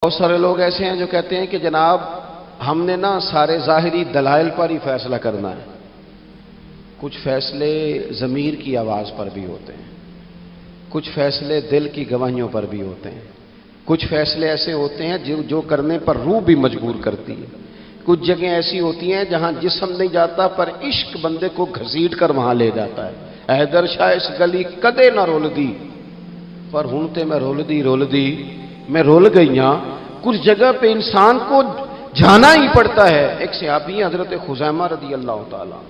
بہت سارے لوگ ایسے ہیں جو کہتے ہیں کہ جناب ہم نے نا سارے ظاہری دلائل پر ہی فیصلہ کرنا ہے. کچھ فیصلے ضمیر کی آواز پر بھی ہوتے ہیں، کچھ فیصلے دل کی گواہیوں پر بھی ہوتے ہیں، کچھ فیصلے ایسے ہوتے ہیں جو کرنے پر روح بھی مجبور کرتی ہے، کچھ جگہیں ایسی ہوتی ہیں جہاں جسم نہیں جاتا پر عشق بندے کو گھسیٹ کر وہاں لے جاتا ہے. حیدر شاہ اس گلی کدے نہ رول دی پر ہوں تے میں رول دی میں رول گئی ہاں. کچھ جگہ پہ انسان کو جانا ہی پڑتا ہے. ایک صحابی ہیں حضرت خزیمہ رضی اللہ تعالیٰ،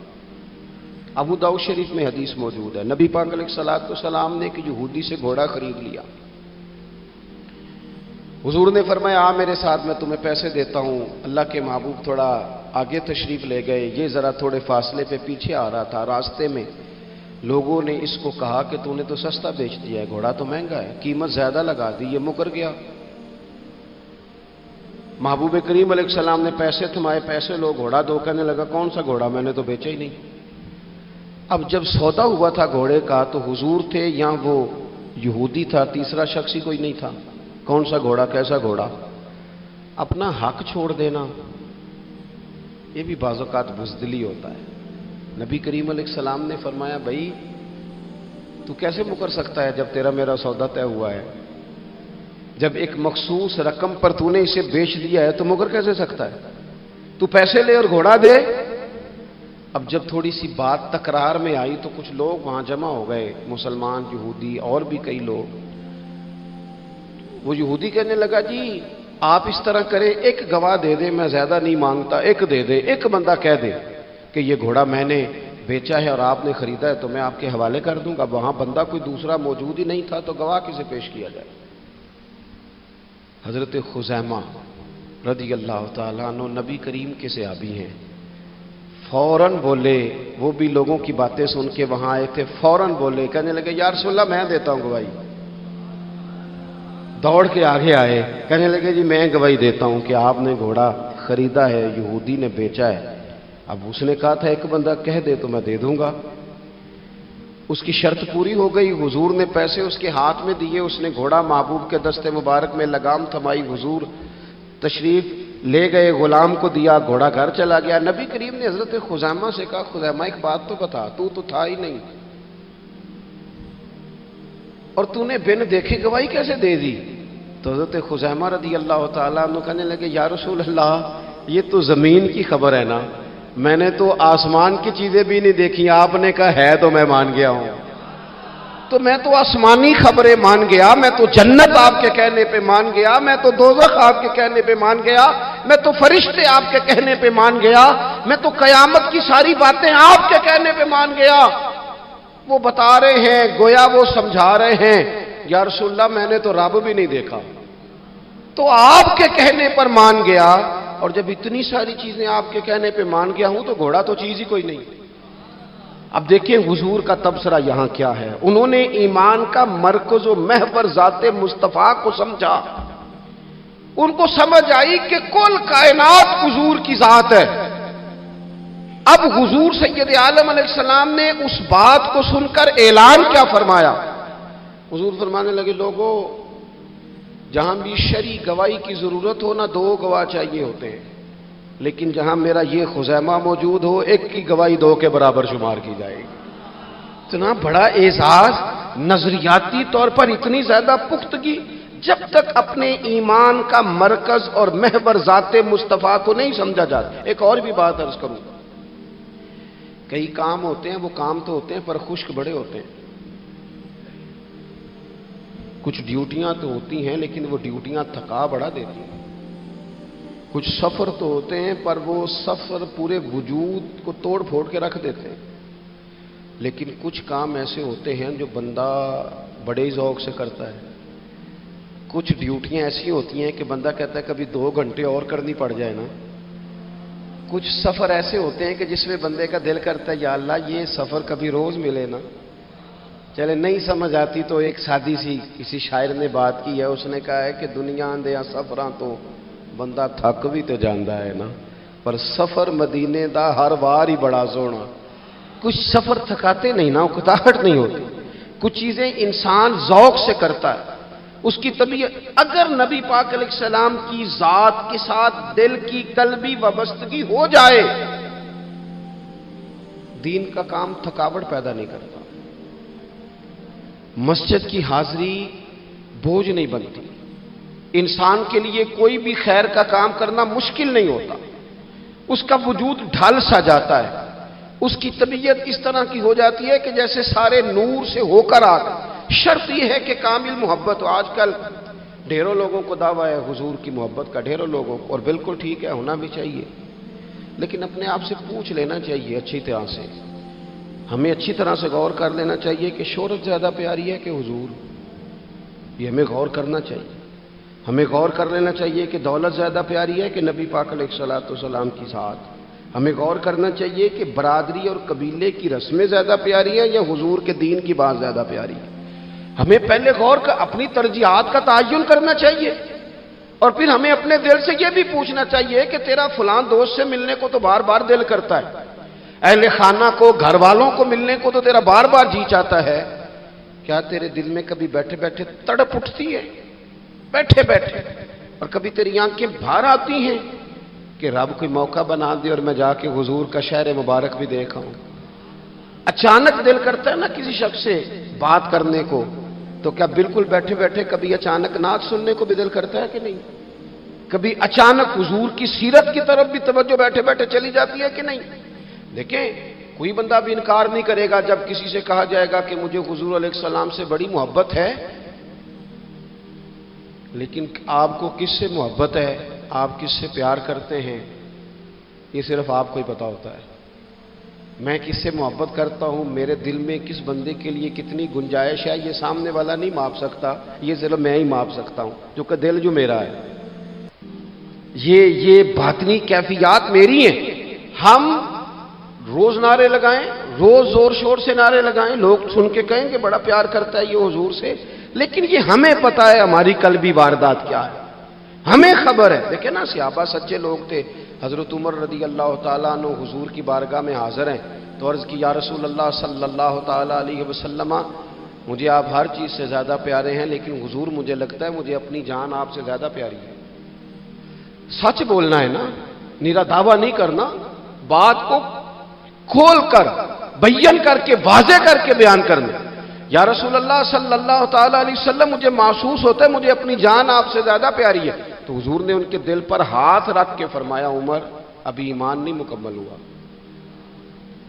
ابو داؤد شریف میں حدیث موجود ہے. نبی پاک علیہ الصلوۃ والسلام نے کہ یہودی سے گھوڑا خرید لیا. حضور نے فرمایا آ میرے ساتھ، میں تمہیں پیسے دیتا ہوں. اللہ کے محبوب تھوڑا آگے تشریف لے گئے. یہ ذرا تھوڑے فاصلے پہ پیچھے آ رہا تھا. راستے میں لوگوں نے اس کو کہا کہ تو نے تو سستا بیچ دیا ہے، گھوڑا تو مہنگا ہے، قیمت زیادہ لگا دی. یہ مکر گیا. محبوب کریم علیہ السلام نے پیسے تھمائے، پیسے لو، گھوڑا دو. کہنے لگا کون سا گھوڑا، میں نے تو بیچا ہی نہیں. اب جب سودا ہوا تھا گھوڑے کا تو حضور تھے یا وہ یہودی تھا، تیسرا شخص ہی کوئی نہیں تھا. کون سا گھوڑا، کیسا گھوڑا. اپنا حق چھوڑ دینا یہ بھی بعض اوقات بزدلی ہوتا ہے. نبی کریم علیہ السلام نے فرمایا بھائی تو کیسے مکر سکتا ہے جب تیرا میرا سودا طے ہوا ہے. جب ایک مخصوص رقم پر تو نے اسے بیچ دیا ہے تو مکر کیسے سکتا ہے. تو پیسے لے اور گھوڑا دے. اب جب تھوڑی سی بات تکرار میں آئی تو کچھ لوگ وہاں جمع ہو گئے، مسلمان، یہودی اور بھی کئی لوگ. وہ یہودی کہنے لگا جی آپ اس طرح کریں، ایک گواہ دے دے، میں زیادہ نہیں مانگتا، ایک دے دے، ایک بندہ کہہ دے کہ یہ گھوڑا میں نے بیچا ہے اور آپ نے خریدا ہے تو میں آپ کے حوالے کر دوں گا. وہاں بندہ کوئی دوسرا موجود ہی نہیں تھا تو گواہ کسے پیش کیا جائے. حضرت خزیمہ رضی اللہ تعالیٰ عنہ نبی کریم کے صحابی ہیں. فوراً بولے، وہ بھی لوگوں کی باتیں سن کے وہاں آئے تھے، فوراً بولے، کہنے لگے یا رسول اللہ میں دیتا ہوں گواہی. دوڑ کے آگے آئے، کہنے لگے جی میں گواہی دیتا ہوں کہ آپ نے گھوڑا خریدا ہے، یہودی نے بیچا ہے. اب اس نے کہا تھا ایک بندہ کہہ دے تو میں دے دوں گا. اس کی شرط پوری ہو گئی. حضور نے پیسے اس کے ہاتھ میں دیے، اس نے گھوڑا محبوب کے دستے مبارک میں لگام تھمائی. حضور تشریف لے گئے، غلام کو دیا، گھوڑا گھر چلا گیا. نبی کریم نے حضرت خزیمہ سے کہا خزیمہ ایک بات تو بتا، تو تھا ہی نہیں اور تو نے بن دیکھے گواہی کیسے دے دی. تو حضرت خزیمہ رضی اللہ تعالیٰ عنہ کہنے لگے یا رسول اللہ یہ تو زمین کی خبر ہے نا، میں نے تو آسمان کی چیزیں بھی نہیں دیکھی، آپ نے کہا ہے تو میں مان گیا ہوں. تو میں تو آسمانی خبریں مان گیا، میں تو جنت آپ کے کہنے پہ مان گیا، میں تو دوزخ آپ کے کہنے پہ مان گیا، میں تو فرشتے آپ کے کہنے پہ مان گیا، میں تو قیامت کی ساری باتیں آپ کے کہنے پہ مان گیا. وہ بتا رہے ہیں گویا وہ سمجھا رہے ہیں یا رسول اللہ میں نے تو رب بھی نہیں دیکھا، تو آپ کے کہنے پر مان گیا. اور جب اتنی ساری چیزیں آپ کے کہنے پہ مان گیا ہوں تو گھوڑا تو چیز ہی کوئی نہیں. اب دیکھیں حضور کا تبصرہ یہاں کیا ہے. انہوں نے ایمان کا مرکز و محور ذات مصطفیٰ کو سمجھا. ان کو سمجھ آئی کہ کل کائنات حضور کی ذات ہے. اب حضور سید عالم علیہ السلام نے اس بات کو سن کر اعلان کیا فرمایا. حضور فرمانے لگے لوگوں جہاں بھی شرعی گواہی کی ضرورت ہو نہ دو گواہ چاہیے ہوتے ہیں، لیکن جہاں میرا یہ خزیمہ موجود ہو ایک کی گواہی دو کے برابر شمار کی جائے گی. اتنا بڑا اعزاز، نظریاتی طور پر اتنی زیادہ پختگی. جب تک اپنے ایمان کا مرکز اور محور ذات مصطفیٰ کو نہیں سمجھا جاتا. ایک اور بھی بات عرض کروں، کئی کام ہوتے ہیں وہ کام تو ہوتے ہیں پر خشک بڑے ہوتے ہیں. کچھ ڈیوٹیاں تو ہوتی ہیں لیکن وہ ڈیوٹیاں تھکا بڑا دیتی ہیں. کچھ سفر تو ہوتے ہیں پر وہ سفر پورے وجود کو توڑ پھوڑ کے رکھ دیتے ہیں. لیکن کچھ کام ایسے ہوتے ہیں جو بندہ بڑے ہی ذوق سے کرتا ہے. کچھ ڈیوٹیاں ایسی ہوتی ہیں کہ بندہ کہتا ہے کبھی 2 گھنٹے اور کرنی پڑ جائے نا. کچھ سفر ایسے ہوتے ہیں کہ جس میں بندے کا دل کرتا ہے یا اللہ یہ سفر کبھی روز ملے نا. چلے نہیں سمجھ آتی تو ایک سادی سی کسی شاعر نے بات کی ہے. اس نے کہا ہے کہ دنیا دیا سفراں تو بندہ تھک بھی تو جاندا ہے نا، پر سفر مدینے دا ہر وار ہی بڑا سونا. کچھ سفر تھکاتے نہیں نا، اکتاہٹ نہیں ہوتی. کچھ چیزیں انسان ذوق سے کرتا ہے. اس کی طبیعت، اگر نبی پاک علیہ السلام کی ذات کے ساتھ دل کی قلبی وابستگی ہو جائے، دین کا کام تھکاوٹ پیدا نہیں کرتا، مسجد کی حاضری بوجھ نہیں بنتی، انسان کے لیے کوئی بھی خیر کا کام کرنا مشکل نہیں ہوتا، اس کا وجود ڈھل سا جاتا ہے، اس کی طبیعت اس طرح کی ہو جاتی ہے کہ جیسے سارے نور سے ہو کر آ کر۔ شرط یہ ہے کہ کامل محبت ہو۔ آج کل ڈھیروں لوگوں کو دعویٰ ہے حضور کی محبت کا، ڈھیروں لوگوں کو، اور بالکل ٹھیک ہے، ہونا بھی چاہیے، لیکن اپنے آپ سے پوچھ لینا چاہیے اچھی طرح سے، ہمیں اچھی طرح سے غور کر لینا چاہیے کہ شہرت زیادہ پیاری ہے کہ حضور، یہ ہمیں غور کرنا چاہیے۔ ہمیں غور کر لینا چاہیے کہ دولت زیادہ پیاری ہے کہ نبی پاک علیہ الصلوۃ والسلام کی ذات۔ ہمیں غور کرنا چاہیے کہ برادری اور قبیلے کی رسمیں زیادہ پیاری ہیں یا حضور کے دین کی بات زیادہ پیاری ہے۔ ہمیں پہلے غور کر اپنی ترجیحات کا تعین کرنا چاہیے، اور پھر ہمیں اپنے دل سے یہ بھی پوچھنا چاہیے کہ تیرا فلاں دوست سے ملنے کو تو بار بار دل کرتا ہے، اہل خانہ کو، گھر والوں کو ملنے کو تو تیرا بار بار جی چاہتا ہے، کیا تیرے دل میں کبھی بیٹھے بیٹھے تڑپ اٹھتی ہے، بیٹھے بیٹھے، اور کبھی تیری آنکھیں باہر آتی ہیں کہ رب کوئی موقع بنا دے اور میں جا کے حضور کا شہر مبارک بھی دیکھا ہوں؟ اچانک دل کرتا ہے نا کسی شخص سے بات کرنے کو، تو کیا بالکل بیٹھے بیٹھے کبھی اچانک نعت سننے کو بھی دل کرتا ہے کہ نہیں؟ کبھی اچانک حضور کی سیرت کی طرف بھی توجہ بیٹھے بیٹھے چلی جاتی ہے کہ نہیں؟ دیکھیں، کوئی بندہ بھی انکار نہیں کرے گا جب کسی سے کہا جائے گا کہ مجھے حضور علیہ السلام سے بڑی محبت ہے، لیکن آپ کو کس سے محبت ہے، آپ کس سے پیار کرتے ہیں، یہ صرف آپ کو ہی پتا ہوتا ہے۔ میں کس سے محبت کرتا ہوں، میرے دل میں کس بندے کے لیے کتنی گنجائش ہے، یہ سامنے والا نہیں ماپ سکتا، یہ صرف میں ہی ماپ سکتا ہوں، جو کہ دل جو میرا ہے، یہ باطنی کیفیات میری ہیں۔ ہم روز نعرے لگائیں، روز زور شور سے نعرے لگائیں، لوگ سن کے کہیں کہ بڑا پیار کرتا ہے یہ حضور سے، لیکن یہ ہمیں پتا ہے ہماری قلبی واردات کیا ہے، ہمیں خبر ہے۔ دیکھیں نا، صحابہ سچے لوگ تھے، حضرت عمر رضی اللہ تعالیٰ عنہ حضور کی بارگاہ میں حاضر ہیں تو عرض کی یا رسول اللہ صلی اللہ تعالیٰ علیہ وسلم، مجھے آپ ہر چیز سے زیادہ پیارے ہیں، لیکن حضور مجھے لگتا ہے مجھے اپنی جان آپ سے زیادہ پیاری ہے۔ سچ بولنا ہے نا، نیرا دعویٰ نہیں کرنا، بات کو کھول کر بیان کر کے واضح کر کے بیان کرنا۔ یا رسول اللہ صلی اللہ تعالیٰ علیہ وسلم، مجھے محسوس ہوتا ہے مجھے اپنی جان آپ سے زیادہ پیاری ہے، تو حضور نے ان کے دل پر ہاتھ رکھ کے فرمایا عمر ابھی ایمان نہیں مکمل ہوا۔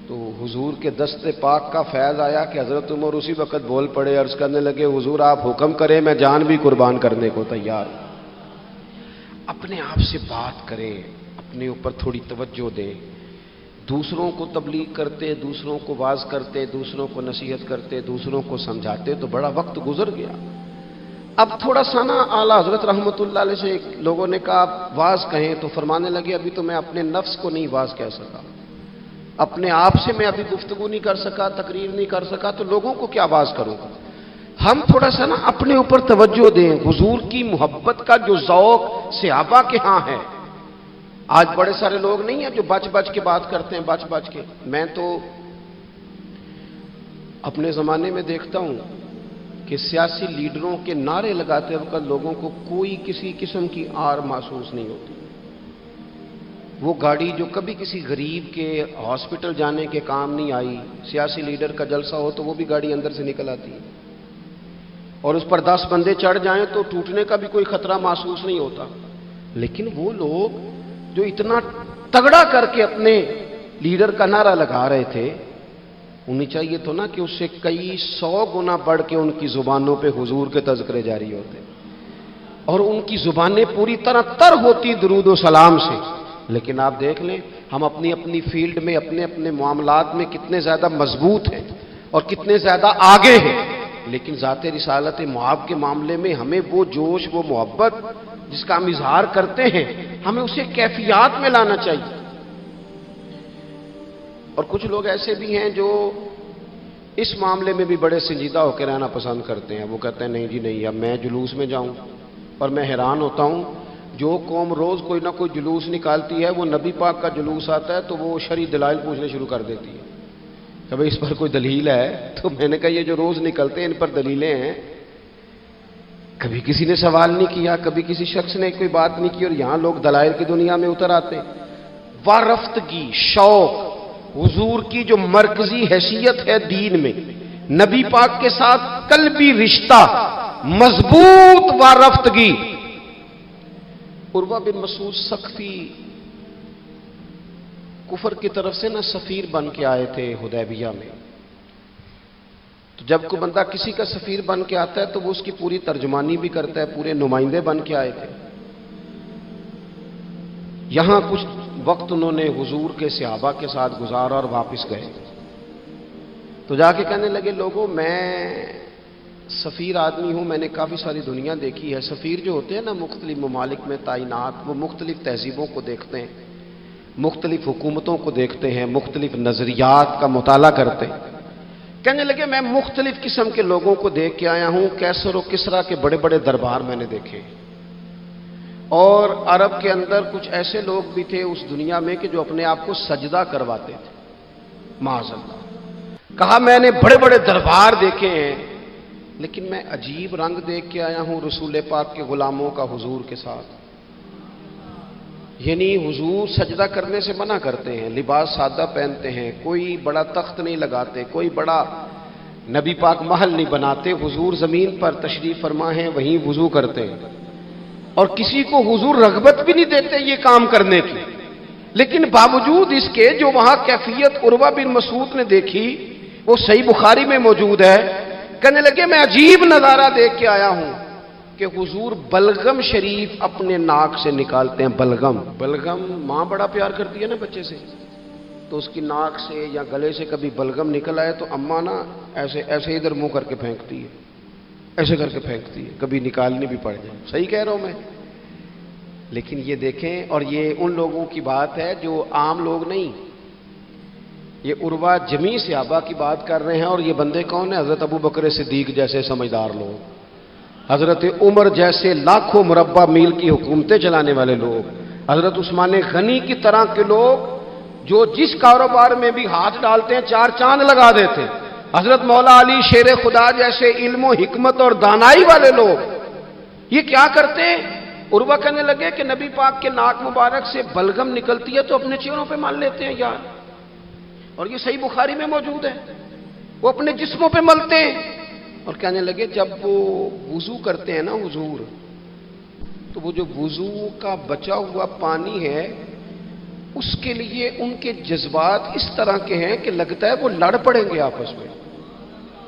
تو حضور کے دست پاک کا فیض آیا کہ حضرت عمر اسی وقت بول پڑے، عرض کرنے لگے حضور آپ حکم کریں، میں جان بھی قربان کرنے کو تیار ہوں۔ اپنے آپ سے بات کریں، اپنے اوپر تھوڑی توجہ دیں، دوسروں کو تبلیغ کرتے، دوسروں کو واعظ کرتے، دوسروں کو نصیحت کرتے، دوسروں کو سمجھاتے تو بڑا وقت گزر گیا۔ اب تھوڑا سا نا اعلیٰ حضرت رحمۃ اللہ علیہ سے لوگوں نے کہا واعظ کہیں، تو فرمانے لگے ابھی تو میں اپنے نفس کو نہیں واعظ کہہ سکا، اپنے آپ سے میں ابھی گفتگو نہیں کر سکا، تقریر نہیں کر سکا، تو لوگوں کو کیا واعظ کروں گا۔ ہم تھوڑا سا نا اپنے اوپر توجہ دیں، حضور کی محبت کا جو ذوق صحابہ کے ہاں ہے۔ آج بڑے سارے لوگ نہیں ہیں جو بچ بچ کے بات کرتے ہیں، بچ بچ کے۔ میں تو اپنے زمانے میں دیکھتا ہوں کہ سیاسی لیڈروں کے نعرے لگاتے وقت لوگوں کو کوئی کسی قسم کی آر محسوس نہیں ہوتی۔ وہ گاڑی جو کبھی کسی غریب کے ہاسپٹل جانے کے کام نہیں آئی، سیاسی لیڈر کا جلسہ ہو تو وہ بھی گاڑی اندر سے نکل آتی ہے، اور اس پر 10 بندے چڑھ جائیں تو ٹوٹنے کا بھی کوئی خطرہ محسوس نہیں ہوتا۔ لیکن وہ لوگ جو اتنا تگڑا کر کے اپنے لیڈر کا نعرہ لگا رہے تھے، انہیں چاہیے تو نا کہ اس سے کئی 100 گنا بڑھ کے ان کی زبانوں پہ حضور کے تذکرے جاری ہوتے، اور ان کی زبانیں پوری طرح تر ہوتی درود و سلام سے۔ لیکن آپ دیکھ لیں ہم اپنی اپنی فیلڈ میں، اپنے اپنے معاملات میں کتنے زیادہ مضبوط ہیں اور کتنے زیادہ آگے ہیں، لیکن ذات رسالت معاب کے معاملے میں ہمیں وہ جوش، وہ محبت جس کا ہم اظہار کرتے ہیں، ہمیں اسے کیفیات میں لانا چاہیے۔ اور کچھ لوگ ایسے بھی ہیں جو اس معاملے میں بھی بڑے سنجیدہ ہو کے رہنا پسند کرتے ہیں۔ وہ کہتے ہیں نہیں جی نہیں، اب میں جلوس میں جاؤں، اور میں حیران ہوتا ہوں جو قوم روز کوئی نہ کوئی جلوس نکالتی ہے، وہ نبی پاک کا جلوس آتا ہے تو وہ شرعی دلائل پوچھنے شروع کر دیتی ہے کہ بھئی اس پر کوئی دلیل ہے؟ تو میں نے کہا یہ جو روز نکلتے ہیں ان پر دلیلیں ہیں؟ کبھی کسی نے سوال نہیں کیا، کبھی کسی شخص نے کوئی بات نہیں کی، اور یہاں لوگ دلائل کی دنیا میں اتر آتے ہیں۔ وارفتگی، شوق، حضور کی جو مرکزی حیثیت ہے دین میں، نبی پاک کے ساتھ قلبی رشتہ، مضبوط وارفتگی۔ عروہ بن مسعود ثقفی کفر کی طرف سے نہ سفیر بن کے آئے تھے حدیبیہ میں، تو جب کوئی بندہ کسی کا سفیر بن کے آتا ہے تو وہ اس کی پوری ترجمانی بھی کرتا ہے، پورے نمائندے بن کے آئے تھے۔ یہاں کچھ وقت انہوں نے حضور کے صحابہ کے ساتھ گزارا اور واپس گئے، تو جا کے کہنے لگے لوگوں میں سفیر آدمی ہوں، میں نے کافی ساری دنیا دیکھی ہے۔ سفیر جو ہوتے ہیں نا مختلف ممالک میں تعینات، وہ مختلف تہذیبوں کو دیکھتے ہیں، مختلف حکومتوں کو دیکھتے ہیں، مختلف نظریات کا مطالعہ کرتے ہیں۔ کہنے لگے میں مختلف قسم کے لوگوں کو دیکھ کے آیا ہوں، کیسر و کسریٰ کے بڑے بڑے دربار میں نے دیکھے، اور عرب کے اندر کچھ ایسے لوگ بھی تھے اس دنیا میں کہ جو اپنے آپ کو سجدہ کرواتے تھے، معاذ اللہ۔ کہا میں نے بڑے بڑے دربار دیکھے ہیں، لیکن میں عجیب رنگ دیکھ کے آیا ہوں رسول پاک کے غلاموں کا حضور کے ساتھ۔ یعنی حضور سجدہ کرنے سے منع کرتے ہیں، لباس سادہ پہنتے ہیں، کوئی بڑا تخت نہیں لگاتے، کوئی بڑا نبی پاک محل نہیں بناتے، حضور زمین پر تشریف فرما ہیں، وہیں وضو کرتے ہیں، اور کسی کو حضور رغبت بھی نہیں دیتے یہ کام کرنے کی۔ لیکن باوجود اس کے جو وہاں کیفیت عروہ بن مسعود نے دیکھی وہ صحیح بخاری میں موجود ہے۔ کہنے لگے میں عجیب نظارہ دیکھ کے آیا ہوں کہ حضور بلغم شریف اپنے ناک سے نکالتے ہیں۔ بلغم ماں بڑا پیار کرتی ہے نا بچے سے، تو اس کی ناک سے یا گلے سے کبھی بلغم نکل آئے تو اماں نا ایسے ادھر منہ کر کے پھینکتی ہے، ایسے کر کے پھینکتی ہے، کبھی نکالنی بھی پڑ جائے۔ صحیح کہہ رہا ہوں میں؟ لیکن یہ دیکھیں، اور یہ ان لوگوں کی بات ہے جو عام لوگ نہیں، یہ عروہ جمیع صحابہ کی بات کر رہے ہیں، اور یہ بندے کون ہیں؟ حضرت ابو بکر صدیق جیسے سمجھدار لوگ، حضرت عمر جیسے لاکھوں مربع میل کی حکومتیں چلانے والے لوگ، حضرت عثمان غنی کی طرح کے لوگ جو جس کاروبار میں بھی ہاتھ ڈالتے ہیں چار چاند لگا دیتے، حضرت مولا علی شیر خدا جیسے علم و حکمت اور دانائی والے لوگ، یہ کیا کرتے ہیں؟ عروہ کہنے لگے کہ نبی پاک کے ناک مبارک سے بلغم نکلتی ہے تو اپنے چہروں پہ مل لیتے ہیں یار، اور یہ صحیح بخاری میں موجود ہے، وہ اپنے جسموں پہ ملتے ہیں۔ اور کہنے لگے جب وہ وضو کرتے ہیں نا حضور، تو وہ جو وضو کا بچا ہوا پانی ہے اس کے لیے ان کے جذبات اس طرح کے ہیں کہ لگتا ہے وہ لڑ پڑیں گے آپس میں،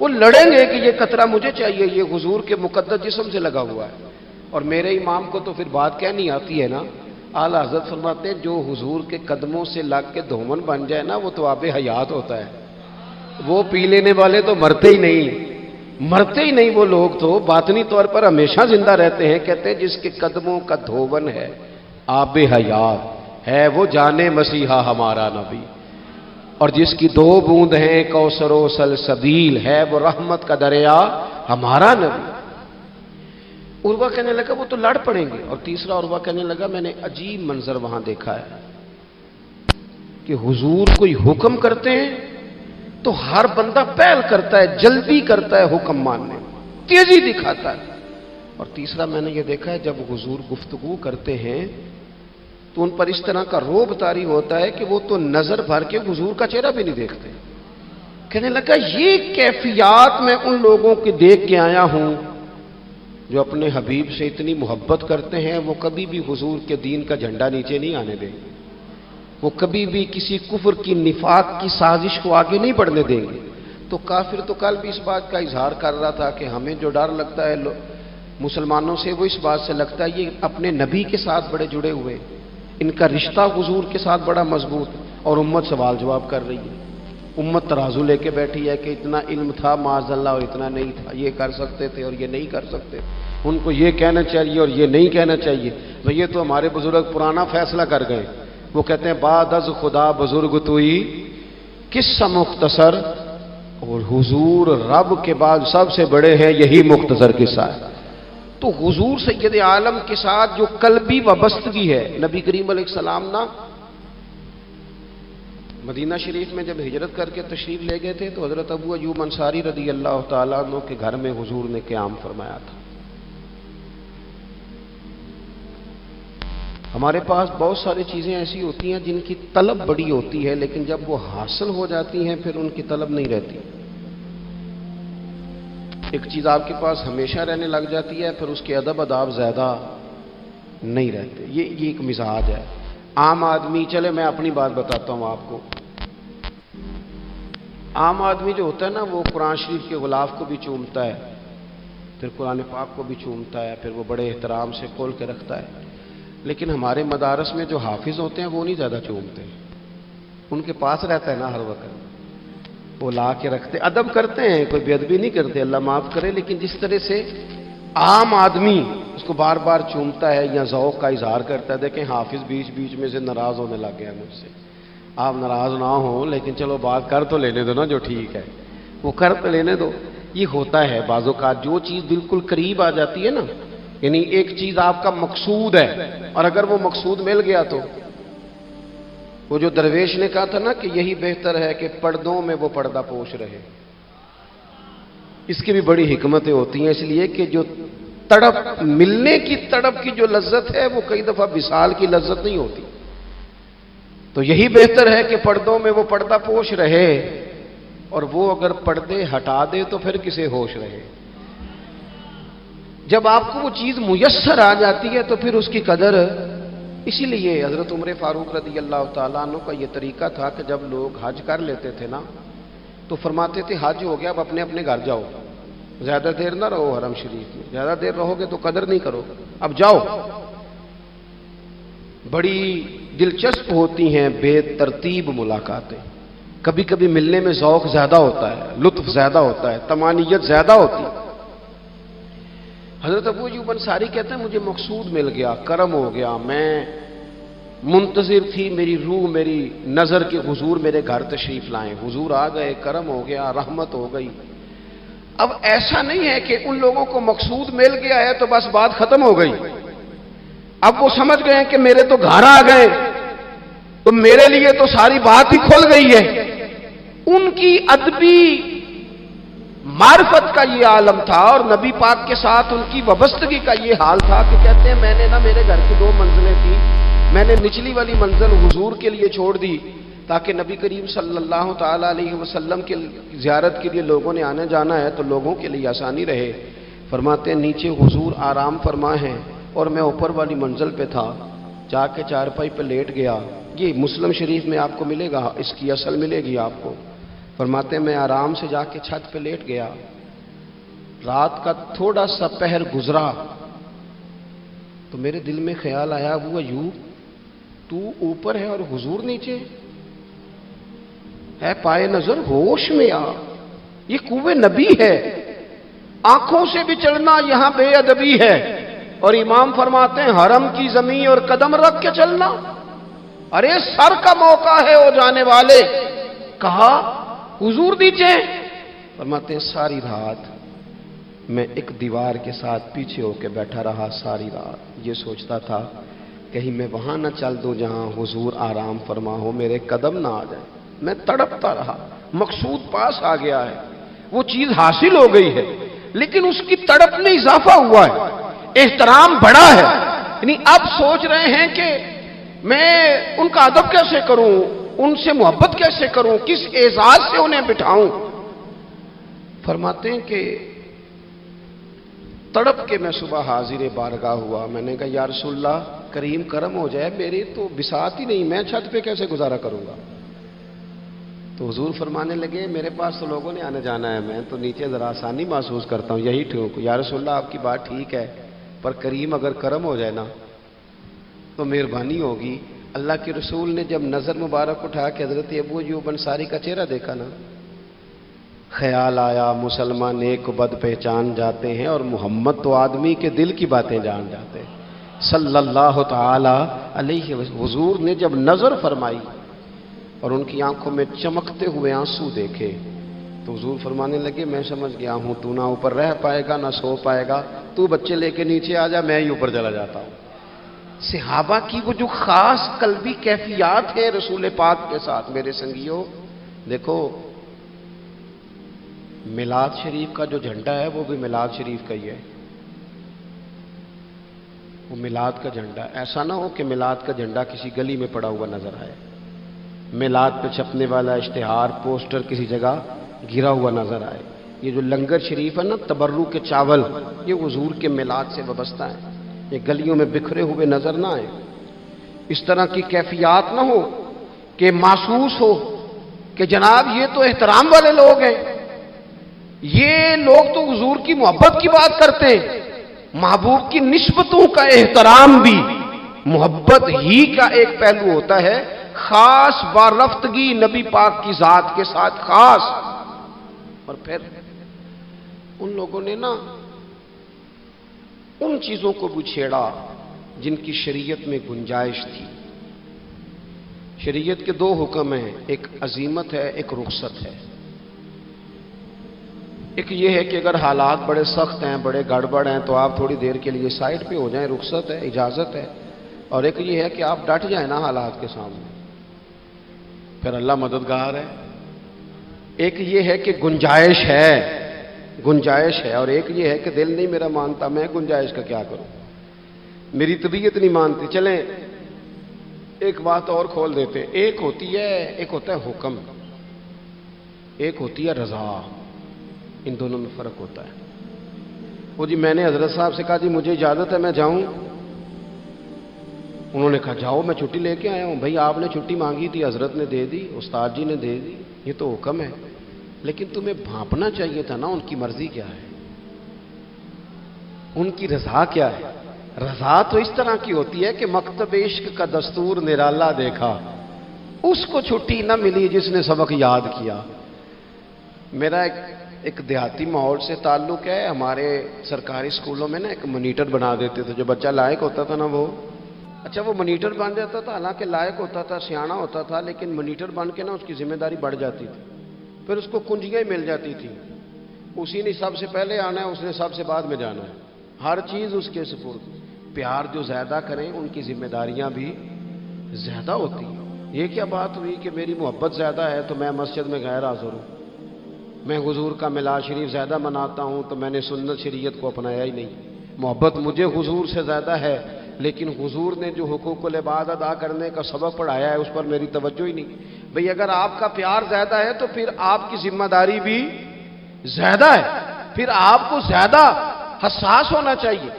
وہ لڑیں گے کہ یہ قطرہ مجھے چاہیے، یہ حضور کے مقدس جسم سے لگا ہوا ہے۔ اور میرے امام کو تو پھر بات کہنی آتی ہے نا، اعلیٰ حضرت فرماتے ہیں جو حضور کے قدموں سے لگ کے دھومن بن جائے نا وہ تو آب حیات ہوتا ہے، وہ پی لینے والے تو مرتے ہی نہیں وہ لوگ تو باطنی طور پر ہمیشہ زندہ رہتے ہیں۔ کہتے ہیں جس کے قدموں کا دھوون ہے آب حیات ہے وہ جانے مسیحا ہمارا نبی، اور جس کی دو بوند ہیں کوثر و سلسبیل ہے وہ رحمت کا دریا ہمارا نبی۔ عروہ کہنے لگا وہ تو لڑ پڑیں گے۔ اور تیسرا عروہ کہنے لگا میں نے عجیب منظر وہاں دیکھا ہے کہ حضور کوئی حکم کرتے ہیں تو ہر بندہ پہل کرتا ہے، جلدی کرتا ہے حکم ماننے، تیزی دکھاتا ہے۔ اور تیسرا میں نے یہ دیکھا ہے جب حضور گفتگو کرتے ہیں تو ان پر اس طرح کا رعب طاری ہوتا ہے کہ وہ تو نظر بھر کے حضور کا چہرہ بھی نہیں دیکھتے۔ کہنے لگا یہ کیفیات میں ان لوگوں کی دیکھ کے آیا ہوں جو اپنے حبیب سے اتنی محبت کرتے ہیں، وہ کبھی بھی حضور کے دین کا جھنڈا نیچے نہیں آنے دیں گے، وہ کبھی بھی کسی کفر کی نفاق کی سازش کو آگے نہیں بڑھنے دیں گے۔ تو کافر تو کل بھی اس بات کا اظہار کر رہا تھا کہ ہمیں جو ڈر لگتا ہے مسلمانوں سے وہ اس بات سے لگتا ہے یہ اپنے نبی کے ساتھ بڑے جڑے ہوئے، ان کا رشتہ حضور کے ساتھ بڑا مضبوط، اور امت سوال جواب کر رہی ہے، امت ترازو لے کے بیٹھی ہے کہ اتنا علم تھا معاذ اللہ اور اتنا نہیں تھا، یہ کر سکتے تھے اور یہ نہیں کر سکتے، ان کو یہ کہنا چاہیے اور یہ نہیں کہنا چاہیے۔ بھئی یہ تو ہمارے بزرگ پرانا فیصلہ کر گئے، وہ کہتے ہیں بعد از خدا بزرگ توئی قصہ مختصر، اور حضور رب کے بعد سب سے بڑے ہیں، یہی مختصر قصہ ہے۔ تو حضور سید عالم کے ساتھ جو قلبی وابستگی ہے، نبی کریم علیہ السلام نا مدینہ شریف میں جب ہجرت کر کے تشریف لے گئے تھے تو حضرت ابو ایوب انصاری رضی اللہ تعالیٰ عنہ کے گھر میں حضور نے قیام فرمایا تھا، ہمارے پاس بہت ساری چیزیں ایسی ہوتی ہیں جن کی طلب بڑی ہوتی ہے، لیکن جب وہ حاصل ہو جاتی ہیں پھر ان کی طلب نہیں رہتی۔ ایک چیز آپ کے پاس ہمیشہ رہنے لگ جاتی ہے، پھر اس کے ادب اداب زیادہ نہیں رہتے۔ یہ ایک مزاج ہے عام آدمی۔ چلے میں اپنی بات بتاتا ہوں آپ کو۔ عام آدمی جو ہوتا ہے نا، وہ قرآن شریف کے غلاف کو بھی چومتا ہے، پھر قرآن پاک کو بھی چومتا ہے، پھر وہ بڑے احترام سے کھول کے رکھتا ہے۔ لیکن ہمارے مدارس میں جو حافظ ہوتے ہیں وہ نہیں زیادہ چومتے، ان کے پاس رہتا ہے نا ہر وقت، وہ لا کے رکھتے، ادب کرتے ہیں، کوئی بے ادبی نہیں کرتے، اللہ معاف کرے، لیکن جس طرح سے عام آدمی اس کو بار بار چومتا ہے یا ذوق کا اظہار کرتا ہے۔ دیکھیں حافظ بیچ بیچ میں سے ناراض ہونے لگ گیا مجھ سے۔ آپ ناراض نہ ہوں، لیکن چلو بات کر تو لینے دو نا، جو ٹھیک ہے وہ کر تو لینے دو۔ یہ ہوتا ہے بعض اوقات، جو چیز بالکل قریب آ جاتی ہے نا، یعنی ایک چیز آپ کا مقصود ہے اور اگر وہ مقصود مل گیا تو، وہ جو درویش نے کہا تھا نا کہ یہی بہتر ہے کہ پردوں میں وہ پردہ پوش رہے، اس کی بھی بڑی حکمتیں ہوتی ہیں، اس لیے کہ جو تڑپ، ملنے کی تڑپ کی جو لذت ہے وہ کئی دفعہ وصال کی لذت نہیں ہوتی۔ تو یہی بہتر ہے کہ پردوں میں وہ پردہ پوش رہے، اور وہ اگر پردے ہٹا دے تو پھر کسے ہوش رہے۔ جب آپ کو وہ چیز میسر آ جاتی ہے تو پھر اس کی قدر۔ اسی لیے حضرت عمر فاروق رضی اللہ تعالیٰ عنہ کا یہ طریقہ تھا کہ جب لوگ حج کر لیتے تھے نا تو فرماتے تھے حج ہو گیا، اب اپنے اپنے گھر جاؤ، زیادہ دیر نہ رہو حرم شریف میں، زیادہ دیر رہو گے تو قدر نہیں کرو، اب جاؤ۔ بڑی دلچسپ ہوتی ہیں بے ترتیب ملاقاتیں، کبھی کبھی ملنے میں ذوق زیادہ ہوتا ہے، لطف زیادہ ہوتا ہے، طمانینت زیادہ ہوتی ہے۔ حضرت ابو ایوب انصاری کہتے ہیں مجھے مقصود مل گیا، کرم ہو گیا، میں منتظر تھی، میری روح میری نظر کے حضور میرے گھر تشریف لائیں، حضور آ گئے، کرم ہو گیا، رحمت ہو گئی۔ اب ایسا نہیں ہے کہ ان لوگوں کو مقصود مل گیا ہے تو بس بات ختم ہو گئی، اب وہ سمجھ گئے ہیں کہ میرے تو گھر آ گئے تو میرے لیے تو ساری بات ہی کھل گئی ہے۔ ان کی ادبی معرفت کا یہ عالم تھا اور نبی پاک کے ساتھ ان کی وابستگی کا یہ حال تھا کہ کہتے ہیں میں نے نا، میرے گھر کی 2 منزلیں تھیں، میں نے نچلی والی منزل حضور کے لیے چھوڑ دی تاکہ نبی کریم صلی اللہ تعالی علیہ وسلم کی زیارت کے لیے لوگوں نے آنے جانا ہے تو لوگوں کے لیے آسانی رہے۔ فرماتے ہیں نیچے حضور آرام فرما ہیں اور میں اوپر والی منزل پہ تھا، جا کے چارپائی پہ لیٹ گیا۔ یہ مسلم شریف میں آپ کو ملے گا، اس کی اصل ملے گی آپ کو۔ فرماتے ہیں میں آرام سے جا کے چھت پہ لیٹ گیا، رات کا تھوڑا سا پہر گزرا تو میرے دل میں خیال آیا وہ ایوب تو اوپر ہے اور حضور نیچے ہے، پائے نظر ہوش میں آ، یہ کوہ نبی ہے، آنکھوں سے بھی چلنا یہاں بے ادبی ہے۔ اور امام فرماتے ہیں حرم کی زمین اور قدم رکھ کے چلنا، ارے سر کا موقع ہے او جانے والے۔ کہا حضور نیچے؟ فرماتے ہیں ساری رات میں ایک دیوار کے ساتھ پیچھے ہو کے بیٹھا رہا، ساری رات یہ سوچتا تھا کہیں میں وہاں نہ چل دوں جہاں حضور آرام فرما ہو، میرے قدم نہ آ جائیں۔ میں تڑپتا رہا، مقصود پاس آ گیا ہے، وہ چیز حاصل ہو گئی ہے، لیکن اس کی تڑپ میں اضافہ ہوا ہے، احترام بڑا ہے۔ یعنی اب سوچ رہے ہیں کہ میں ان کا ادب کیسے کروں، ان سے محبت کیسے کروں، کس اعزاز سے انہیں بٹھاؤں۔ فرماتے ہیں کہ تڑپ کے میں صبح حاضر بارگاہ ہوا، میں نے کہا یا رسول اللہ کریم کرم ہو جائے، میری تو بساط ہی نہیں، میں چھت پہ کیسے گزارا کروں گا۔ تو حضور فرمانے لگے میرے پاس تو لوگوں نے آنے جانا ہے، میں تو نیچے ذرا آسانی محسوس کرتا ہوں، یہی ٹھیک۔ یا رسول اللہ آپ کی بات ٹھیک ہے، پر کریم اگر کرم ہو جائے نا تو مہربانی ہوگی۔ اللہ کے رسول نے جب نظر مبارک اٹھا کے حضرت ابو ایوب انصاری کا چہرہ دیکھا نا، خیال آیا مسلمان نیک و بد پہچان جاتے ہیں اور محمد تو آدمی کے دل کی باتیں جان جاتے ہیں صلی اللہ تعالی علیہ وسلم۔ حضور نے جب نظر فرمائی اور ان کی آنکھوں میں چمکتے ہوئے آنسو دیکھے تو حضور فرمانے لگے میں سمجھ گیا ہوں تو نہ اوپر رہ پائے گا نہ سو پائے گا، تو بچے لے کے نیچے آ جا، میں ہی اوپر چلا جاتا ہوں۔ صحابہ کی وہ جو خاص قلبی کیفیات ہے رسول پاک کے ساتھ، میرے سنگیوں دیکھو میلاد شریف کا جو جھنڈا ہے وہ بھی میلاد شریف کا ہی ہے، وہ میلاد کا جھنڈا، ایسا نہ ہو کہ میلاد کا جھنڈا کسی گلی میں پڑا ہوا نظر آئے، میلاد پہ چھپنے والا اشتہار پوسٹر کسی جگہ گرا ہوا نظر آئے۔ یہ جو لنگر شریف ہے نا، تبرک کے چاول، یہ حضور کے میلاد سے وابستہ ہیں، یہ گلیوں میں بکھرے ہوئے نظر نہ آئے۔ اس طرح کی کیفیات نہ ہو کہ محسوس ہو کہ جناب یہ تو احترام والے لوگ ہیں، یہ لوگ تو حضور کی محبت کی بات کرتے ہیں۔ محبوب کی نسبتوں کا احترام بھی محبت ہی کا ایک پہلو ہوتا ہے، خاص وارفتگی نبی پاک کی ذات کے ساتھ خاص۔ اور پھر ان لوگوں نے نا ان چیزوں کو بھی چھیڑا جن کی شریعت میں گنجائش تھی۔ شریعت کے دو حکم ہیں، ایک عزیمت ہے، ایک رخصت ہے۔ ایک یہ ہے کہ اگر حالات بڑے سخت ہیں، بڑے گڑبڑ ہیں، تو آپ تھوڑی دیر کے لیے سائڈ پہ ہو جائیں، رخصت ہے، اجازت ہے۔ اور ایک یہ ہے کہ آپ ڈٹ جائیں نا حالات کے سامنے، پھر اللہ مددگار ہے۔ ایک یہ ہے کہ گنجائش ہے، گنجائش ہے، اور ایک یہ ہے کہ دل نہیں میرا مانتا، میں گنجائش کا کیا کروں، میری طبیعت نہیں مانتی۔ چلیں ایک بات اور کھول دیتے، ایک ہوتا ہے حکم، ایک ہوتی ہے رضا، ان دونوں میں فرق ہوتا ہے۔ وہ جی میں نے حضرت صاحب سے کہا جی مجھے اجازت ہے میں جاؤں، انہوں نے کہا جاؤ میں چھٹی لے کے آیا ہوں۔ بھائی آپ نے چھٹی مانگی تھی، حضرت نے دے دی، استاد جی نے دے دی، یہ تو حکم ہے، لیکن تمہیں بھانپنا چاہیے تھا نا ان کی مرضی کیا ہے، ان کی رضا کیا ہے۔ رضا تو اس طرح کی ہوتی ہے کہ مکتب عشق کا دستور نرالا دیکھا، اس کو چھٹی نہ ملی جس نے سبق یاد کیا۔ میرا ایک دیہاتی ماحول سے تعلق ہے، ہمارے سرکاری اسکولوں میں نا ایک مانیٹر بنا دیتے تھے، جو بچہ لائق ہوتا تھا نا وہ وہ مانیٹر بن جاتا تھا، حالانکہ لائق ہوتا تھا، سیاںا ہوتا تھا، لیکن مانیٹر بن کے نا اس کی ذمہ داری بڑھ جاتی تھی، پھر اس کو کنجیاں ہی مل جاتی تھی، اسی نے سب سے پہلے آنا ہے، اس نے سب سے بعد میں جانا ہے، ہر چیز اس کے سپرد۔ پیار جو زیادہ کریں ان کی ذمہ داریاں بھی زیادہ ہوتی ہیں۔ یہ کیا بات ہوئی کہ میری محبت زیادہ ہے تو میں مسجد میں غیر حاضر ہوں، میں حضور کا میلاد شریف زیادہ مناتا ہوں تو میں نے سنت شریعت کو اپنایا ہی نہیں۔ محبت مجھے حضور سے زیادہ ہے، لیکن حضور نے جو حقوق العباد ادا کرنے کا سبق پڑھایا ہے اس پر میری توجہ ہی نہیں۔ بھئی اگر آپ کا پیار زیادہ ہے تو پھر آپ کی ذمہ داری بھی زیادہ ہے، پھر آپ کو زیادہ حساس ہونا چاہیے۔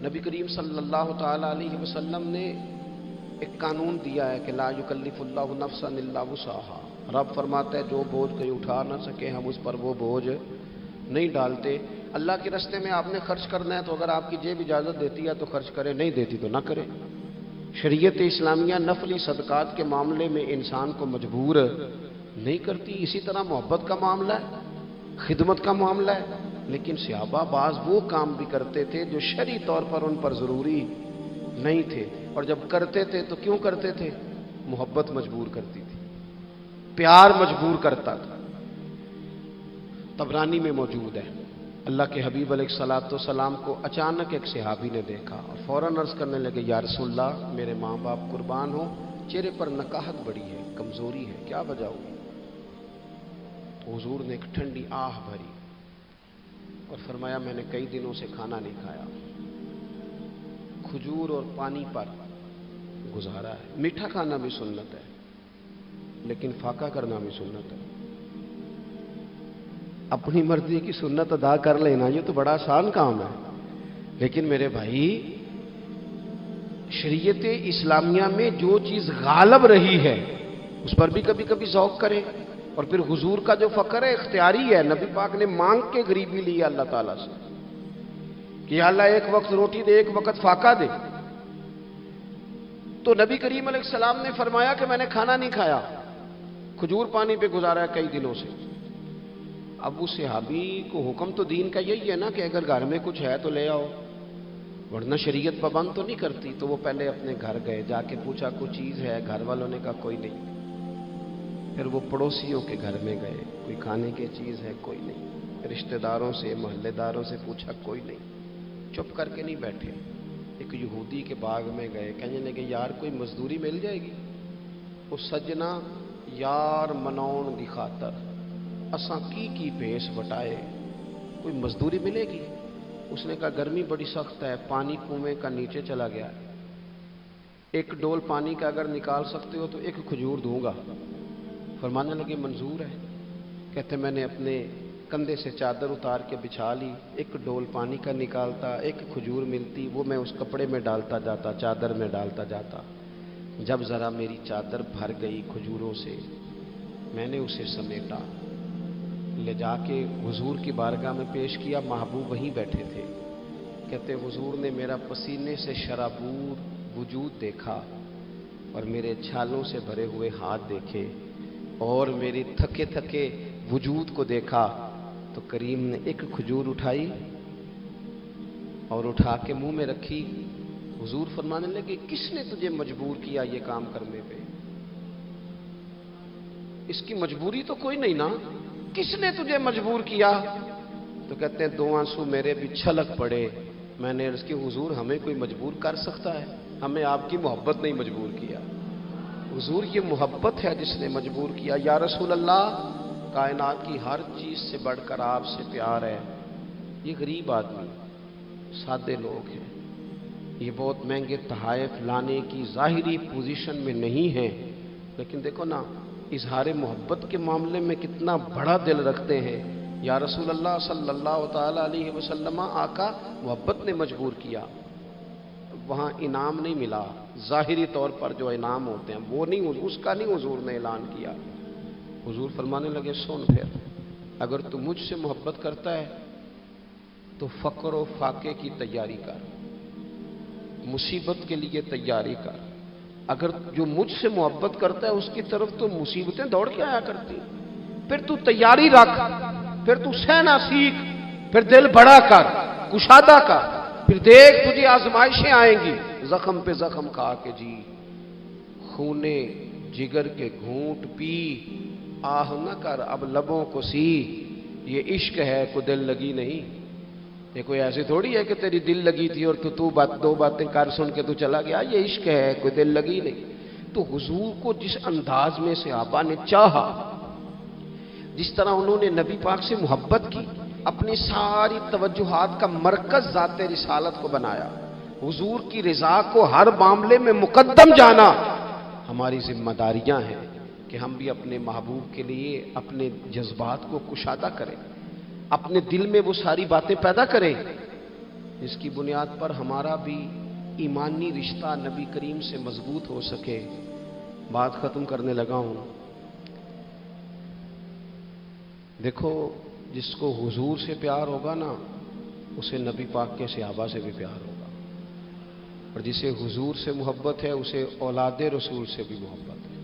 نبی کریم صلی اللہ تعالی علیہ وسلم نے ایک قانون دیا ہے کہ لا یکلف اللہ نفسا الا وسعها۔ رب فرماتا ہے جو بوجھ کوئی اٹھا نہ سکے ہم اس پر وہ بوجھ نہیں ڈالتے۔ اللہ کے راستے میں آپ نے خرچ کرنا ہے تو اگر آپ کی جیب اجازت دیتی ہے تو خرچ کریں، نہیں دیتی تو نہ کریں۔ شریعت اسلامیہ نفلی صدقات کے معاملے میں انسان کو مجبور نہیں کرتی۔ اسی طرح محبت کا معاملہ ہے، خدمت کا معاملہ ہے، لیکن صحابہ بعض وہ کام بھی کرتے تھے جو شرعی طور پر ان پر ضروری نہیں تھے، اور جب کرتے تھے تو کیوں کرتے تھے؟ محبت مجبور کرتی تھی، پیار مجبور کرتا تھا۔ طبرانی میں موجود ہے، اللہ کے حبیب علیہ الصلوۃ والسلام کو اچانک ایک صحابی نے دیکھا اور فوراً عرض کرنے لگے یا رسول اللہ میرے ماں باپ قربان ہو، چہرے پر نکاہت بڑی ہے، کمزوری ہے، کیا وجہ ہوگی؟ تو حضور نے ایک ٹھنڈی آہ بھری اور فرمایا میں نے کئی دنوں سے کھانا نہیں کھایا، کھجور اور پانی پر گزارا ہے۔ میٹھا کھانا بھی سنت ہے لیکن فاقہ کرنا بھی سنت ہے۔ اپنی مرضی کی سنت ادا کر لینا یہ تو بڑا آسان کام ہے، لیکن میرے بھائی شریعت اسلامیہ میں جو چیز غالب رہی ہے اس پر بھی کبھی کبھی ذوق کرے۔ اور پھر حضور کا جو فقر ہے اختیاری ہے، نبی پاک نے مانگ کے غریبی لی اللہ تعالیٰ سے کہ یا اللہ ایک وقت روٹی دے، ایک وقت فاقہ دے۔ تو نبی کریم علیہ السلام نے فرمایا کہ میں نے کھانا نہیں کھایا، کھجور پانی پہ گزارا ہے کئی دنوں سے۔ اب اس صحابی کو حکم تو دین کا یہی ہے نا کہ اگر گھر میں کچھ ہے تو لے آؤ، ورنہ شریعت پابند تو نہیں کرتی۔ تو وہ پہلے اپنے گھر گئے، جا کے پوچھا کوئی چیز ہے؟ گھر والوں نے کہا کوئی نہیں۔ پھر وہ پڑوسیوں کے گھر میں گئے، کوئی کھانے کی چیز ہے؟ کوئی نہیں۔ رشتہ داروں سے، محلے داروں سے پوچھا، کوئی نہیں۔ چپ کر کے نہیں بیٹھے، ایک یہودی کے باغ میں گئے، کہنے لگے یار کوئی مزدوری مل جائے گی؟ وہ سجنا یار مناؤن دی خاطر اساں کی بھیس بٹائے، کوئی مزدوری ملے گی؟ اس نے کہا گرمی بڑی سخت ہے، پانی کنویں کا نیچے چلا گیا، ایک ڈول پانی کا اگر نکال سکتے ہو تو ایک کھجور دوں گا۔ فرمانے لگے منظور ہے۔ کہتے میں نے اپنے کندھے سے چادر اتار کے بچھا لی، ایک ڈول پانی کا نکالتا، ایک کھجور ملتی، وہ میں اس کپڑے میں ڈالتا جاتا، چادر میں ڈالتا جاتا۔ جب ذرا میری چادر بھر گئی کھجوروں سے، میں نے اسے سمیٹا، لے جا کے حضور کی بارگاہ میں پیش کیا۔ محبوب وہیں بیٹھے تھے۔ کہتے حضور نے میرا پسینے سے شرابور وجود دیکھا اور میرے چھالوں سے بھرے ہوئے ہاتھ دیکھے اور میری تھکے تھکے وجود کو دیکھا، تو کریم نے ایک کھجور اٹھائی اور اٹھا کے منہ میں رکھی۔ حضور فرمانے لگے کس نے تجھے مجبور کیا یہ کام کرنے پہ؟ اس کی مجبوری تو کوئی نہیں نا، کس نے تجھے مجبور کیا؟ تو کہتے ہیں دو آنسو میرے بھی چھلک پڑے۔ میں نے عرض کی حضور ہمیں کوئی مجبور کر سکتا ہے؟ ہمیں آپ کی محبت نہیں مجبور کیا، حضور یہ محبت ہے جس نے مجبور کیا۔ یا رسول اللہ، کائنات کی ہر چیز سے بڑھ کر آپ سے پیار ہے۔ یہ غریب آدمی، سادے لوگ ہیں، یہ بہت مہنگے تحائف لانے کی ظاہری پوزیشن میں نہیں ہیں، لیکن دیکھو نا اظہار محبت کے معاملے میں کتنا بڑا دل رکھتے ہیں۔ یا رسول اللہ صلی اللہ تعالی علیہ وسلم، آقا محبت نے مجبور کیا۔ وہاں انعام نہیں ملا، ظاہری طور پر جو انعام ہوتے ہیں وہ نہیں، اس کا نہیں حضور نے اعلان کیا۔ حضور فرمانے لگے سن پھر، اگر تو مجھ سے محبت کرتا ہے تو فقر و فاقے کی تیاری کر، مصیبت کے لیے تیاری کر۔ اگر جو مجھ سے محبت کرتا ہے اس کی طرف تو مصیبتیں دوڑ کے آیا کرتی، پھر تو تیاری رکھ، پھر تو سہنا سیکھ، پھر دل بڑا کر، کشادہ کر، پھر دیکھ تجھے آزمائشیں آئیں گی، زخم پہ زخم کھا کے جی، خونے جگر کے گھونٹ پی، آہ نہ کر اب لبوں کو سی، یہ عشق ہے کو دل لگی نہیں۔ یہ کوئی ایسی تھوڑی ہے کہ تیری دل لگی تھی اور تو دو باتیں کر سن کے تو چلا گیا، یہ عشق ہے کوئی دل لگی نہیں۔ تو حضور کو جس انداز میں صحابہ نے چاہا، جس طرح انہوں نے نبی پاک سے محبت کی، اپنی ساری توجہات کا مرکز ذات رسالت کو بنایا، حضور کی رضا کو ہر معاملے میں مقدم جانا، ہماری ذمہ داریاں ہیں کہ ہم بھی اپنے محبوب کے لیے اپنے جذبات کو کشادہ کریں، اپنے دل میں وہ ساری باتیں پیدا کریں جس کی بنیاد پر ہمارا بھی ایمانی رشتہ نبی کریم سے مضبوط ہو سکے۔ بات ختم کرنے لگا ہوں۔ دیکھو جس کو حضور سے پیار ہوگا نا، اسے نبی پاک کے صحابہ سے بھی پیار ہوگا، اور جسے حضور سے محبت ہے اسے اولاد رسول سے بھی محبت ہے،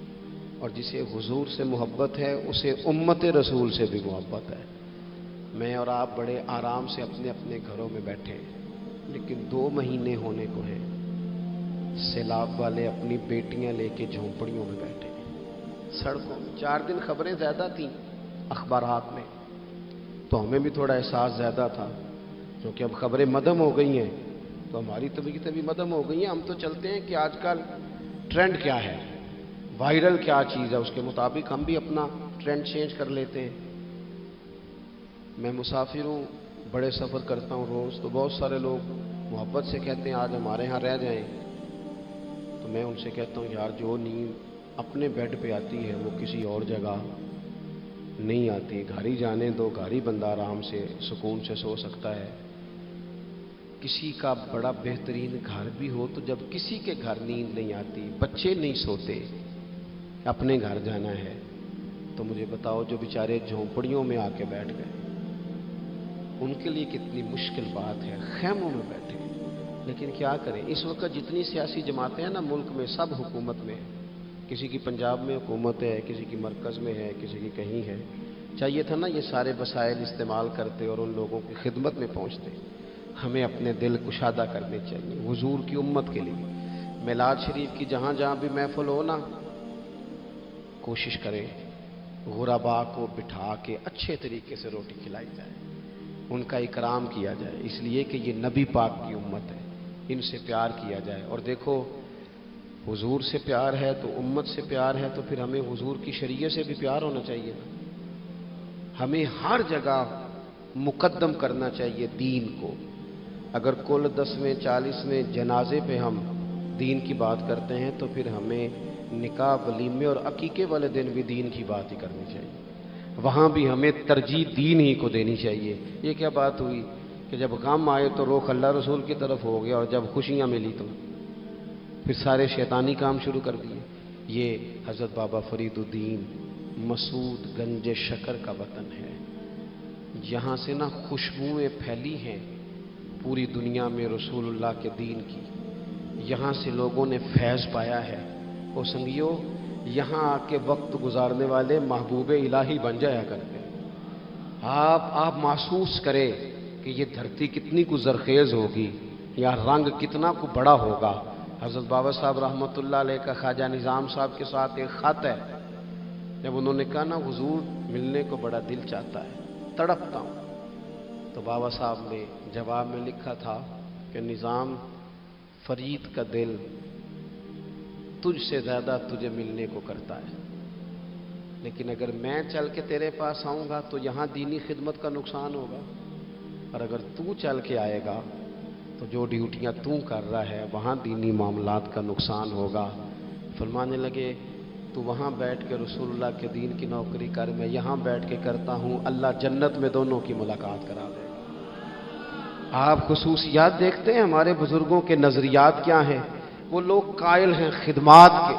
اور جسے حضور سے محبت ہے اسے امت رسول سے بھی محبت ہے۔ میں اور آپ بڑے آرام سے اپنے اپنے گھروں میں بیٹھے، لیکن 2 مہینے ہونے کو ہیں، سیلاب والے اپنی بیٹیاں لے کے جھونپڑیوں میں بیٹھے سڑکوں میں۔ 4 دن خبریں زیادہ تھیں اخبارات میں، تو ہمیں بھی تھوڑا احساس زیادہ تھا، کیونکہ اب خبریں مدھم ہو گئی ہیں تو ہماری طبیعتیں بھی مدھم ہو گئی ہیں۔ ہم تو چلتے ہیں کہ آج کل ٹرینڈ کیا ہے، وائرل کیا چیز ہے، اس کے مطابق ہم بھی اپنا ٹرینڈ چینج کر لیتے ہیں۔ میں مسافر ہوں، بڑے سفر کرتا ہوں روز، تو بہت سارے لوگ محبت سے کہتے ہیں آج ہمارے ہاں رہ جائیں، تو میں ان سے کہتا ہوں یار جو نیند اپنے بیڈ پہ آتی ہے وہ کسی اور جگہ نہیں آتی، گھر ہی جانے دو، گھر ہی بندہ آرام سے سکون سے سو سکتا ہے۔ کسی کا بڑا بہترین گھر بھی ہو تو جب کسی کے گھر نیند نہیں آتی، بچے نہیں سوتے، اپنے گھر جانا ہے، تو مجھے بتاؤ جو بیچارے جھونپڑیوں میں آ کے بیٹھ گئے ان کے لیے کتنی مشکل بات ہے، خیموں میں بیٹھے۔ لیکن کیا کریں، اس وقت جتنی سیاسی جماعتیں ہیں نا ملک میں، سب حکومت میں ہیں، کسی کی پنجاب میں حکومت ہے، کسی کی مرکز میں ہے، کسی کی کہیں ہے۔ چاہیے تھا نا یہ سارے وسائل استعمال کرتے اور ان لوگوں کی خدمت میں پہنچتے۔ ہمیں اپنے دل کشادہ کرنے چاہیے حضور کی امت کے لیے۔ میلاد شریف کی جہاں جہاں بھی محفل ہو نا، کوشش کریں غرباء کو بٹھا کے اچھے طریقے سے روٹی کھلائی جائے، ان کا اکرام کیا جائے، اس لیے کہ یہ نبی پاک کی امت ہے، ان سے پیار کیا جائے۔ اور دیکھو حضور سے پیار ہے تو امت سے پیار ہے، تو پھر ہمیں حضور کی شریعت سے بھی پیار ہونا چاہیے نا۔ ہمیں ہر جگہ مقدم کرنا چاہیے دین کو، اگر کل 10ویں 40ویں جنازے پہ ہم دین کی بات کرتے ہیں تو پھر ہمیں نکاح ولیمے اور عقیقے والے دن بھی دین کی بات ہی کرنی چاہیے، وہاں بھی ہمیں ترجیح دین ہی کو دینی چاہیے۔ یہ کیا بات ہوئی کہ جب غم آئے تو رخ اللہ رسول کی طرف ہو گیا، اور جب خوشیاں ملی تو پھر سارے شیطانی کام شروع کر دیے۔ یہ حضرت بابا فرید الدین مسعود گنج شکر کا وطن ہے، یہاں سے نہ خوشبوئیں پھیلی ہیں پوری دنیا میں رسول اللہ کے دین کی، یہاں سے لوگوں نے فیض پایا ہے۔ وہ سنگیو، یہاں آ کے وقت گزارنے والے محبوب الہی بن جایا کرتے ہیں۔ آپ محسوس کریں کہ یہ دھرتی کتنی کو زرخیز ہوگی، یا رنگ کتنا کو بڑا ہوگا۔ حضرت بابا صاحب رحمۃ اللہ علیہ کا خواجہ نظام صاحب کے ساتھ ایک خط ہے، جب انہوں نے کہا نا حضور ملنے کو بڑا دل چاہتا ہے، تڑپتا ہوں، تو بابا صاحب نے جواب میں لکھا تھا کہ نظام، فرید کا دل تجھ سے زیادہ تجھے ملنے کو کرتا ہے، لیکن اگر میں چل کے تیرے پاس آؤں گا تو یہاں دینی خدمت کا نقصان ہوگا، اور اگر تو چل کے آئے گا تو جو ڈیوٹیاں تو کر رہا ہے وہاں دینی معاملات کا نقصان ہوگا۔ فرمانے لگے تو وہاں بیٹھ کے رسول اللہ کے دین کی نوکری کر، میں یہاں بیٹھ کے کرتا ہوں، اللہ جنت میں دونوں کی ملاقات کرا دے گا۔ آپ خصوصیات دیکھتے ہیں ہمارے بزرگوں کے نظریات کیا ہیں، وہ لوگ قائل ہیں خدمات کے،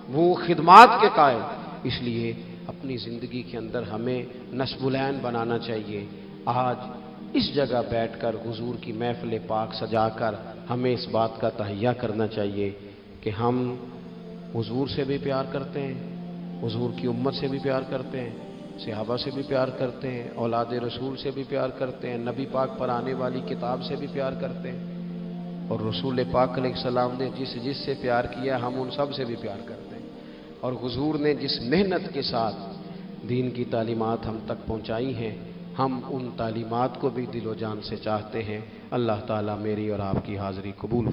وہ خدمات کے قائل، اس لیے اپنی زندگی کے اندر ہمیں نصب العین بنانا چاہیے۔ آج اس جگہ بیٹھ کر حضور کی محفل پاک سجا کر ہمیں اس بات کا تہیہ کرنا چاہیے کہ ہم حضور سے بھی پیار کرتے ہیں، حضور کی امت سے بھی پیار کرتے ہیں، صحابہ سے بھی پیار کرتے ہیں، اولاد رسول سے بھی پیار کرتے ہیں، نبی پاک پر آنے والی کتاب سے بھی پیار کرتے ہیں، اور رسول پاک علیہ السلام نے جس سے پیار کیا ہم ان سب سے بھی پیار کرتے ہیں، اور حضور نے جس محنت کے ساتھ دین کی تعلیمات ہم تک پہنچائی ہیں، ہم ان تعلیمات کو بھی دل و جان سے چاہتے ہیں۔ اللہ تعالیٰ میری اور آپ کی حاضری قبول